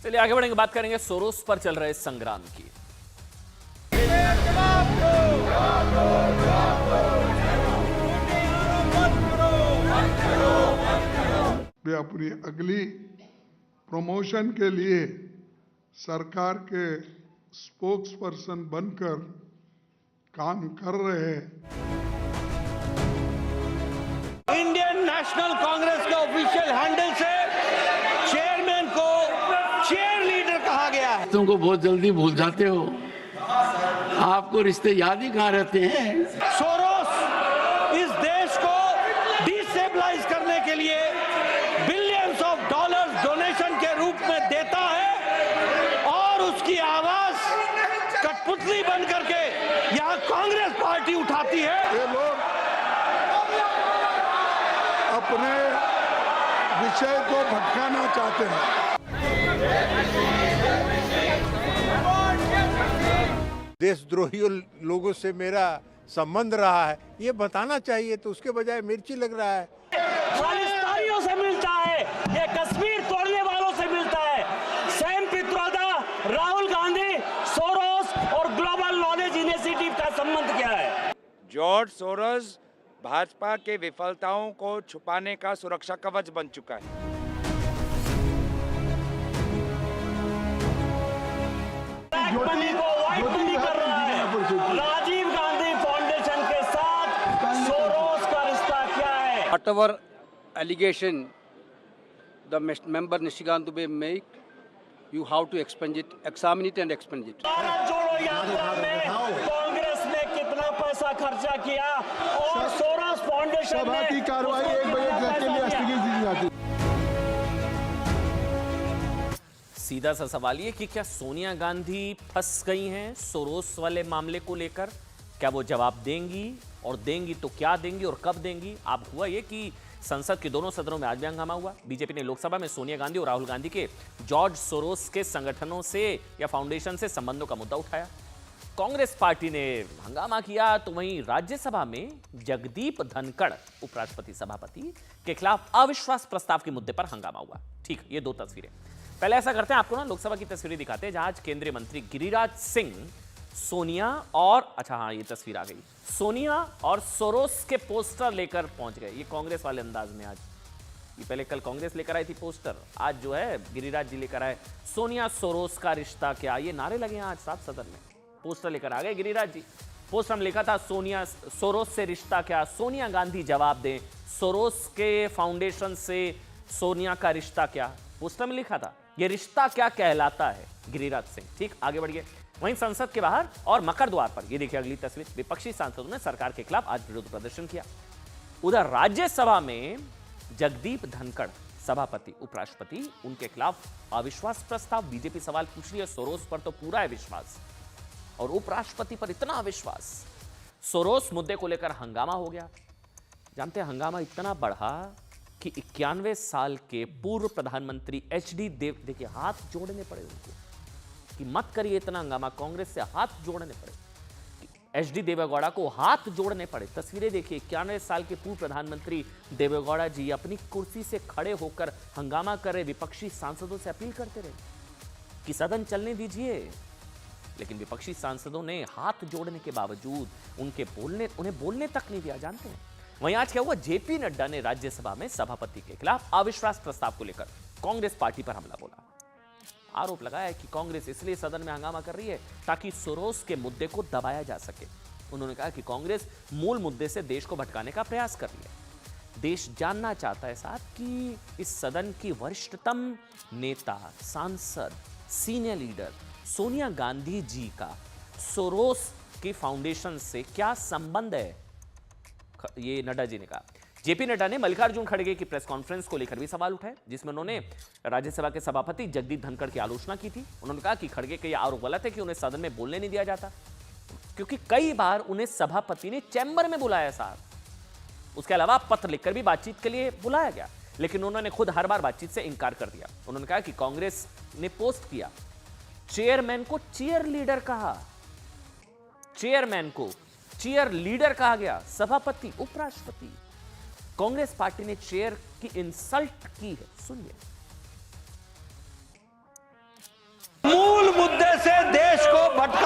चलिए आगे बढ़ेंगे, बात करेंगे सोरोस पर चल रहे संग्राम की। वे अपनी अगली प्रमोशन के लिए सरकार के स्पोक्स पर्सन बनकर काम कर रहे हैं। इंडियन नेशनल कांग्रेस के ऑफिशियल हैंडल से चेयरमैन को चेयर लीडर कहा गया है। तुमको बहुत जल्दी भूल जाते हो, आपको रिश्ते याद ही कहाँ रहते हैं। सोरोस इस देश को डिस्टेबलाइज करने के लिए बिलियंस ऑफ डॉलर्स डोनेशन के रूप में देता है और उसकी आवाज कठपुतली बन करके यहाँ कांग्रेस पार्टी उठाती है। ये लोग अपने विषय को भटकाना चाहते हैं। देशद्रोही लोगों से मेरा संबंध रहा है, ये बताना चाहिए, तो उसके बजाय मिर्ची लग रहा है। खालिस्तानियों से मिलता है, ये कश्मीर तोड़ने वालों से मिलता है। सैम पित्रोदा, राहुल गांधी, सोरोस और ग्लोबल नॉलेज इनिशिएटिव का संबंध क्या है? जॉर्ज सोरोस भाजपा के विफलताओं को छुपाने का सुरक्षा कवच बन चुका है। मनी को व्हाइट मनी कर रहा है। राजीव गांधी फाउंडेशन के साथ सोरोस का रिश्ता क्या है? Whatever allegation the member Nishikant Dubey make, you have to examine it and expunge it. Bharat जोड़ो यात्रा में कांग्रेस ने कितना पैसा खर्चा किया और सोरोस फाउंडेशन सभा की कार्रवाई 1 बजे के लिए स्थगित की जाती है। सीधा सा सवाल ये कि क्या सोनिया गांधी फंस गई हैं सोरोस वाले मामले को लेकर? क्या वो जवाब देंगी, और देंगी तो क्या देंगी और कब देंगी? आप हुआ ये कि संसद के दोनों सदनों में आज भी हंगामा हुआ। बीजेपी ने लोकसभा में सोनिया गांधी और राहुल गांधी के जॉर्ज सोरोस के संगठनों से या फाउंडेशन से संबंधों का मुद्दा उठाया। कांग्रेस पार्टी ने हंगामा किया, तो वहीं राज्यसभा में जगदीप धनखड़ उपराष्ट्रपति सभापति के खिलाफ अविश्वास प्रस्ताव के मुद्दे पर हंगामा हुआ। ठीक, ये दो तस्वीरें। पहले ऐसा करते हैं, आपको ना लोकसभा की तस्वीरें दिखाते हैं, जहां आज केंद्रीय मंत्री गिरिराज सिंह सोनिया और ये तस्वीर आ गई, सोनिया और सोरोस के पोस्टर लेकर पहुंच गए। ये कांग्रेस वाले अंदाज में आज, ये पहले कल कांग्रेस लेकर आई थी पोस्टर, आज जो है गिरिराज जी लेकर आए। सोनिया सोरोस का रिश्ता क्या, ये नारे लगे हैं आज साहब सदन में। पोस्टर लेकर आ गए गिरिराज जी। पोस्टर में लिखा था सोनिया सोरोस से रिश्ता क्या, सोनिया गांधी जवाब दें, सोरोस के फाउंडेशन से सोनिया का रिश्ता क्या। पोस्टर में लिखा था ये रिश्ता क्या कहलाता है, गिरिराज सिंह। ठीक, आगे बढ़िए। वहीं संसद के बाहर और मकर द्वार पर, ये देखिए अगली तस्वीर, विपक्षी सांसदों ने सरकार के खिलाफ आज विरोध प्रदर्शन किया। उधर राज्यसभा में जगदीप धनखड़ सभापति उपराष्ट्रपति, उनके खिलाफ अविश्वास प्रस्ताव। बीजेपी सवाल पूछ रही है, सोरोस पर तो पूरा है विश्वास और उपराष्ट्रपति पर इतना अविश्वास। सोरोस मुद्दे को लेकर हंगामा हो गया। जानते हैं हंगामा इतना बढ़ा कि 91 साल के पूर्व प्रधानमंत्री HD देव, देखिए हाथ जोड़ने पड़े उनको कि मत करिए इतना हंगामा, कांग्रेस से हाथ जोड़ने पड़े। HD देवेगौड़ा को हाथ जोड़ने पड़े। तस्वीरें देखिए, 91 साल के पूर्व प्रधानमंत्री देवेगौड़ा जी अपनी कुर्सी से खड़े होकर हंगामा कर रहे, विपक्षी सांसदों से अपील करते रहे कि सदन चलने दीजिए, लेकिन विपक्षी सांसदों ने हाथ जोड़ने के बावजूद उन्हें बोलने तक नहीं दिया। जानते हैं वहीं आज क्या हुआ, JP नड्डा ने राज्यसभा में सभापति के खिलाफ अविश्वास प्रस्ताव को लेकर कांग्रेस पार्टी पर हमला बोला। आरोप लगाया कि कांग्रेस इसलिए सदन में हंगामा कर रही है ताकि सोरोस के मुद्दे को दबाया जा सके। उन्होंने कहा कि कांग्रेस मूल मुद्दे से देश को भटकाने का प्रयास कर रही है। देश जानना चाहता है साहब कि इस सदन की वरिष्ठतम नेता, सांसद, सीनियर लीडर सोनिया गांधी जी का सोरोस की फाउंडेशन से क्या संबंध है। ये नड्डा जी ने कहा। JP नड्डा ने मल्लिकार्जुन खड़गे की प्रेस कॉन्फ्रेंस को लेकर भी सवाल उठाए, जिसमें उन्होंने राज्यसभा के सभापति जगदीप धनखड़ की आलोचना की थी। उन्होंने कहा कि खड़गे का यह आरोप गलत है कि उन्हें सदन में बोलने नहीं दिया जाता, क्योंकि कई बार उन्हें सभापति ने चैम्बर में बुलाया साहब। उसके अलावा पत्र लिखकर भी बातचीत के लिए बुलाया गया, लेकिन उन्होंने खुद हर बार बातचीत से इंकार कर दिया। उन्होंने कहा कि कांग्रेस ने पोस्ट किया, चेयरमैन को चीयर लीडर कहा, चेयरमैन को चीयर लीडर कहा गया, सभापति उपराष्ट्रपति। कांग्रेस पार्टी ने चेयर की इंसल्ट की है। सुनिए।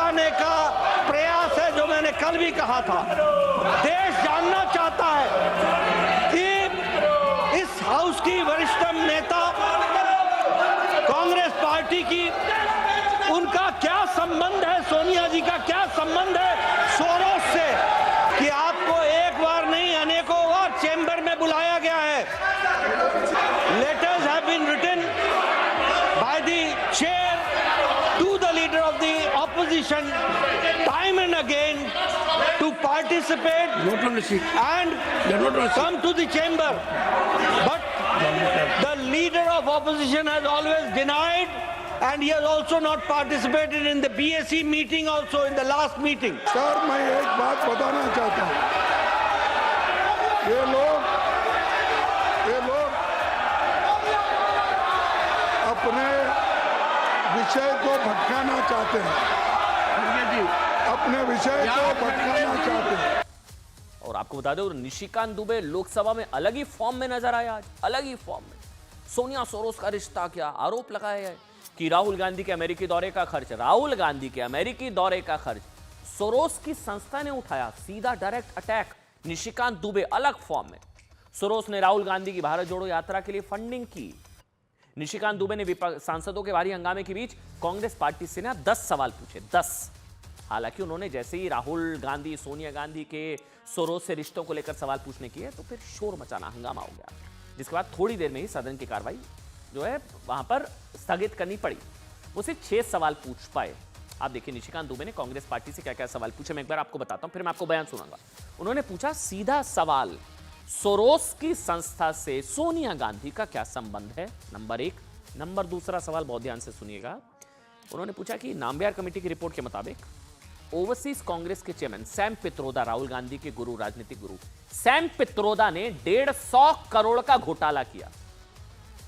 छुपाने का प्रयास है, जो मैंने कल भी कहा था। देश जानना चाहता है कि इस हाउस की वरिष्ठतम नेता कांग्रेस पार्टी की, उनका क्या संबंध है, सोनिया जी का क्या संबंध है सोरोस से, कि आपको एक बार नहीं अनेकों बार चेंबर में बुलाया गया है। Letters have been written by the chair to the leader of the opposition time and again to participate Not on the seat. and They're not on the seat. come to the chamber, but the leader of opposition has always denied, and he has also not participated in the BSc meeting, also in the last meeting. Sir मैं एक बात बताना चाहता हूँ, ये लोग अपने विषय को भटकाना चाहते हैं, अपने विषय को भटकाना चाहते हैं। और आपको बता दें, निशिकांत दुबे लोकसभा में अलग ही फॉर्म में नजर आया आज, अलग ही फॉर्म में। सोनिया सोरोस का रिश्ता क्या, आरोप लगाया है कि राहुल गांधी के अमेरिकी दौरे का खर्च सोरोस की संस्था ने उठाया। सीधा डायरेक्ट अटैक, निशिकांत दुबे अलग फॉर्म में। सोरोस ने राहुल गांधी की भारत जोड़ो यात्रा के लिए फंडिंग की। निशिकांत दुबे ने सांसदों के भारी हंगामे के बीच कांग्रेस पार्टी से 10 सवाल पूछे, 10। हालांकि उन्होंने जैसे ही राहुल गांधी, सोनिया गांधी के सोरोस से रिश्तों को लेकर सवाल पूछने किए तो फिर शोर मचाना, हंगामा हो गया, जिसके बाद थोड़ी देर में ही सदन की कार्रवाई जो है वहां पर स्थगित करनी पड़ी। वो सिर्फ 6 सवाल पूछ पाए। आप देखिए निशिकांत दुबे ने कांग्रेस पार्टी से क्या क्या सवाल पूछे, मैं एक बार आपको बताता हूं, फिर मैं आपको बयान सुनाऊंगा। उन्होंने पूछा सीधा सवाल, सोरोस की संस्था से सोनिया गांधी का क्या संबंध है, नंबर 1। नंबर दूसरा सवाल बहुत ध्यान से सुनिएगा। उन्होंने पूछा कि नाम्बियार कमेटी की रिपोर्ट के मुताबिक ओवरसीज कांग्रेस के चेयरमैन सैम पित्रोदा, राहुल गांधी के गुरु, राजनीतिक गुरु सैम पित्रोदा ने 150 करोड़ का घोटाला किया।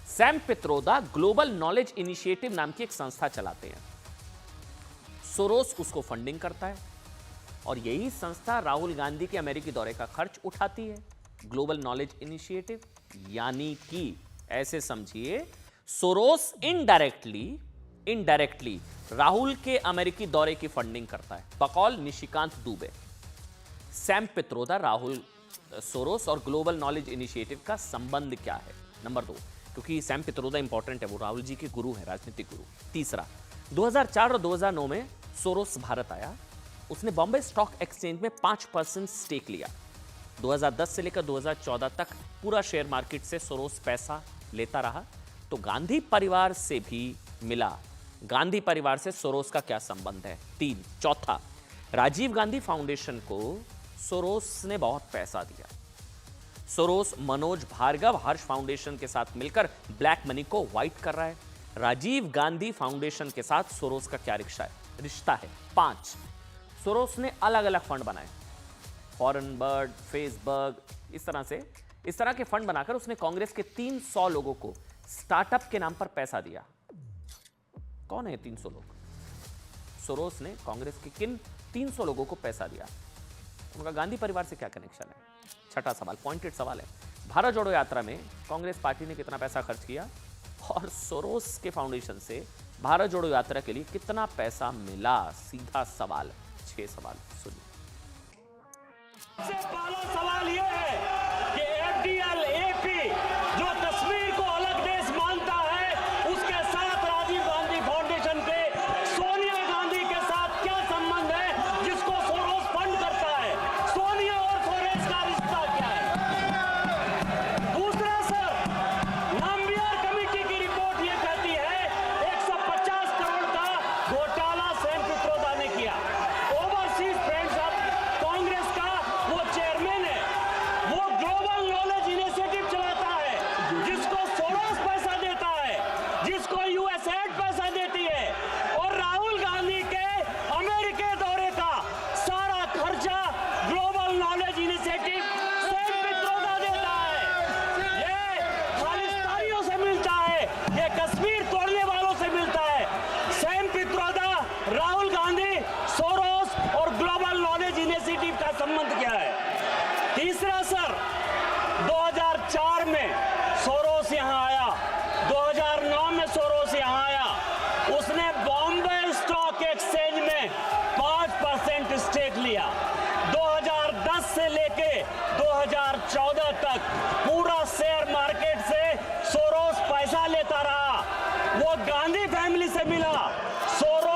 Sam Pitroda global knowledge initiative नाम की एक संस्था चलाते हैं। सोरोस उसको फंडिंग करता है और यही संस्था राहुल गांधी के अमेरिकी दौरे का खर्च उठाती है। ग्लोबल नॉलेज इनिशिएटिव यानी कि ऐसे समझिए, सोरोस इनडायरेक्टली राहुल के अमेरिकी दौरे की फंडिंग करता है। बकौल निशिकांत दुबे, सैम पित्रोदा, राहुल, सोरोस और ग्लोबल नॉलेज इनिशिएटिव का संबंध क्या है, नंबर 2, क्योंकि सैम पित्रोदा इंपॉर्टेंट है, वो राहुल जी के गुरु हैं, राजनीतिक गुरु। तीसरा, 2004 और 2009 में सोरोस भारत आया, उसने बॉम्बे स्टॉक एक्सचेंज में 5% स्टेक लिया। 2010 से लेकर 2014 तक पूरा शेयर मार्केट से सोरोस पैसा लेता रहा। तो गांधी परिवार से भी मिला, गांधी परिवार से सोरोस का क्या संबंध है, 3। चौथा, राजीव गांधी फाउंडेशन को सोरोस ने बहुत पैसा दिया। सोरोस मनोज भार्गव हर्ष फाउंडेशन के साथ मिलकर ब्लैक मनी को व्हाइट कर रहा है। राजीव गांधी फाउंडेशन के साथ सोरोस का क्या रिश्ता है, 5। सोरोस ने अलग अलग फंड बनाए, फॉरेन बर्ड, फेसबर्ग, इस तरह के फंड बनाकर उसने कांग्रेस के 300 लोगों को स्टार्टअप के नाम पर पैसा दिया। कौन है 300 लोग? सोरोस ने कांग्रेस के किन 300 लोगों को पैसा दिया, उनका गांधी परिवार से क्या कनेक्शन है? छठा सवाल, पॉइंटेड सवाल है, भारत जोड़ो यात्रा में कांग्रेस पार्टी ने कितना पैसा खर्च किया और सोरोस के फाउंडेशन से भारत जोड़ो यात्रा के लिए कितना पैसा मिला? सीधा सवाल, 6 सवाल सुनिए। सबसे पहला सवाल यह है कि FDL-AP जो कश्मीर को अलग देश मानता है, उसके साथ राजीव गांधी फाउंडेशन के सोनिया गांधी के साथ क्या संबंध है, जिसको सोरोस फंड करता है? सोनिया और सोरोस का रिश्ता क्या है? दूसरा सर, नाम्बियार कमेटी की रिपोर्ट ये कहती है 150 करोड़ का घोटाला सैम पित्रोदा ने किया। ओवरसीज फ्रेंड्स ऑफ कांग्रेस का वो चेयरमैन है, वो ग्लोबल नॉलेज इनिशिएटिव चलाता है, जिसको सोरोस पैसा देता है, जिसको यूएसएड पैसा देती है, और राहुल गांधी के अमेरिका दौरे का सारा खर्चा global knowledge initiative Sam Pitroda देता है। ये खालिस्तानियों से मिलता है, ये कश्मीर तोड़ने वालों से मिलता है। सैम पित्रोदा, राहुल गांधी, सोरोस और ग्लोबल नॉलेज इनिशिएटिव का संबंध क्या है? तीसरा सर, 2004 में सोरोस यहां आया, 2009 में सोरोस यहां आया, उसने बॉम्बे स्टॉक एक्सचेंज में गांधी फैमिली से मिला, सोरो